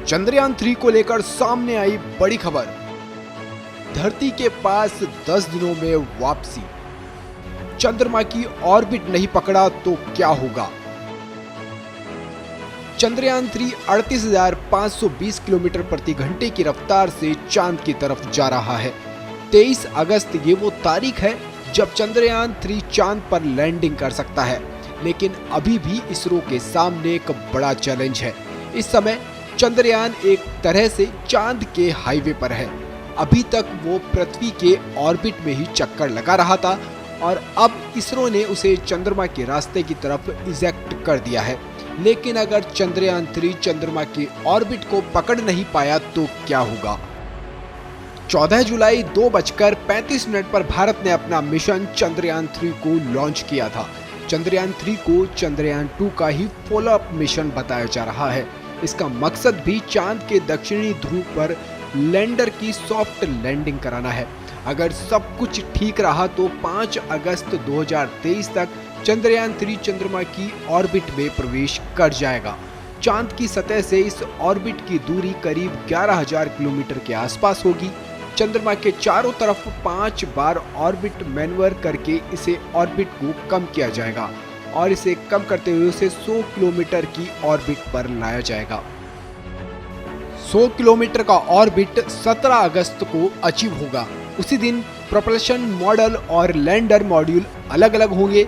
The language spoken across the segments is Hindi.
चंद्रयान 3 को लेकर सामने आई बड़ी खबर। धरती के पास 10 दिनों में वापसी। चंद्रमा की ऑर्बिट नहीं पकड़ा तो क्या होगा। चंद्रयान 3 38,520 किलोमीटर प्रति घंटे की रफ्तार से चांद की तरफ जा रहा है। 23 अगस्त ये वो तारीख है जब चंद्रयान 3 चांद पर लैंडिंग कर सकता है, लेकिन अभी भी इसरो के सामने एक बड़ा चैलेंज है। इस समय चंद्रयान एक तरह से चांद के हाईवे पर है। अभी तक वो पृथ्वी के ऑर्बिट में ही चक्कर लगा रहा था और अब इसरो ने उसे चंद्रमा के रास्ते की तरफ इजेक्ट कर दिया है। लेकिन अगर चंद्रयान 3 चंद्रमा के ऑर्बिट को पकड़ नहीं पाया तो क्या होगा। 14 जुलाई 2:35 पर भारत ने अपना मिशन चंद्रयान 3 को लॉन्च किया था। चंद्रयान 3 को चंद्रयान 2 का ही फॉलोअप मिशन बताया जा रहा है। इसका मकसद भी चांद के दक्षिणी ध्रुव पर लैंडर की सॉफ्ट लैंडिंग कराना है। अगर सब कुछ ठीक रहा तो 5 अगस्त 2023 तक चंद्रयान 3 चंद्रमा की ऑर्बिट में प्रवेश कर जाएगा। चांद की सतह से इस ऑर्बिट की दूरी करीब 11,000 किलोमीटर के आसपास होगी। चंद्रमा के चारों तरफ 5 बार ऑर्बिट मैन्युवर करके इसे ऑर्बिट को कम किया जाएगा और इसे कम करते हुए उसे 100 किलोमीटर की ऑर्बिट पर लाया जाएगा। 100 किलोमीटर का ऑर्बिट 17 अगस्त को अचीव होगा। उसी दिन प्रोपल्शन मॉडल और लैंडर मॉड्यूल अलग अलग होंगे।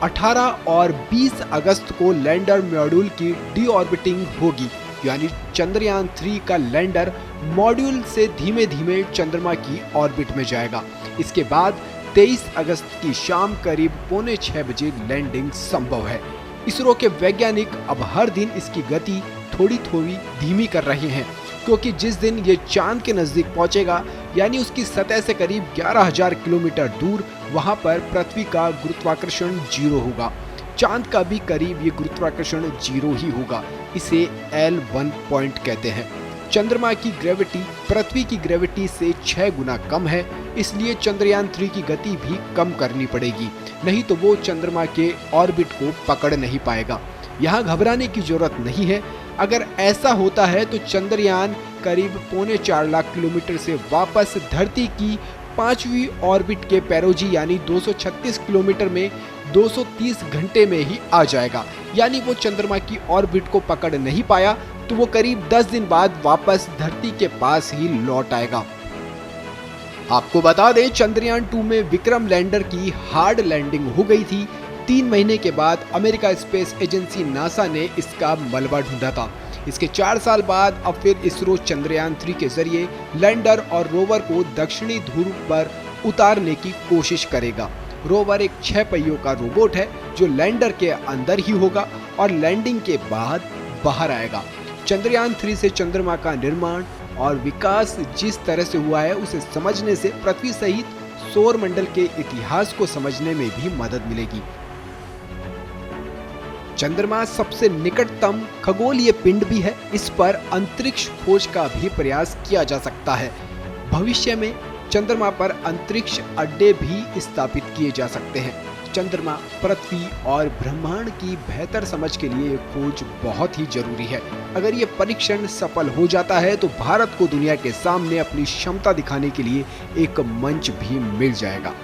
18 और 20 अगस्त को लैंडर मॉड्यूल की डीऑर्बिटिंग होगी, यानी चंद्रयान 3 का लैंडर मॉड्यूल से धीमे धीमे चंद्रमा की ऑर्बिट में जाएगा। इसके बाद 23 अगस्त की शाम करीब 5:45 बजे लैंडिंग संभव है। इसरो के वैज्ञानिक अब हर दिन इसकी गति थोड़ी थोड़ी धीमी कर रहे हैं, क्योंकि जिस दिन ये चांद के नजदीक पहुंचेगा, यानी उसकी सतह से करीब 11,000 किलोमीटर दूर, वहां पर पृथ्वी का गुरुत्वाकर्षण 0 होगा। चांद का भी करीब ये गुरुत्वाकर्षण 0 ही होगा। इसे L1 पॉइंट कहते हैं। चंद्रमा की ग्रेविटी पृथ्वी की ग्रेविटी से 6 गुना कम है, इसलिए चंद्रयान 3 की गति भी कम करनी पड़ेगी, नहीं तो वो चंद्रमा के ऑर्बिट को पकड़ नहीं पाएगा। यहाँ घबराने की जरूरत नहीं है। अगर ऐसा होता है तो चंद्रयान करीब 4.25 लाख किलोमीटर से वापस धरती की 5वीं ऑर्बिट के पेरोजी यानी 236 किलोमीटर में 230 घंटे में ही आ जाएगा। यानी वो चंद्रमा की ऑर्बिट को पकड़ नहीं पाया तो वो करीब 10 दिन बाद वापस धरती के पास ही लौट आएगा। आपको बता दें, चंद्रयान 2 में विक्रम लैंडर की हार्ड लैंडिंग हो गई थी। 3 महीने के बाद अमेरिका स्पेस एजेंसी नासा ने इसका मलबा ढूंढा था। इसके 4 साल बाद अब फिर इसरो चंद्रयान 3 के जरिए लैंडर और रोवर को दक्षिणी ध्रुव पर उतारने की कोशिश करेगा। रोवर एक 6 पहियों का रोबोट है जो लैंडर के अंदर ही होगा और लैंडिंग के बाद बाहर आएगा। चंद्रयान 3 से चंद्रमा का निर्माण और विकास जिस तरह से हुआ है, उसे समझने से पृथ्वी सहित सौर मंडल के इतिहास को समझने में भी मदद मिलेगी। चंद्रमा सबसे निकटतम खगोलीय पिंड भी है। इस पर अंतरिक्ष खोज का भी प्रयास किया जा सकता है। भविष्य में चंद्रमा पर अंतरिक्ष अड्डे भी स्थापित किए जा सकते हैं। चंद्रमा, पृथ्वी और ब्रह्मांड की बेहतर समझ के लिए खोज बहुत ही जरूरी है। अगर ये परीक्षण सफल हो जाता है तो भारत को दुनिया के सामने अपनी क्षमता दिखाने के लिए एक मंच भी मिल जाएगा।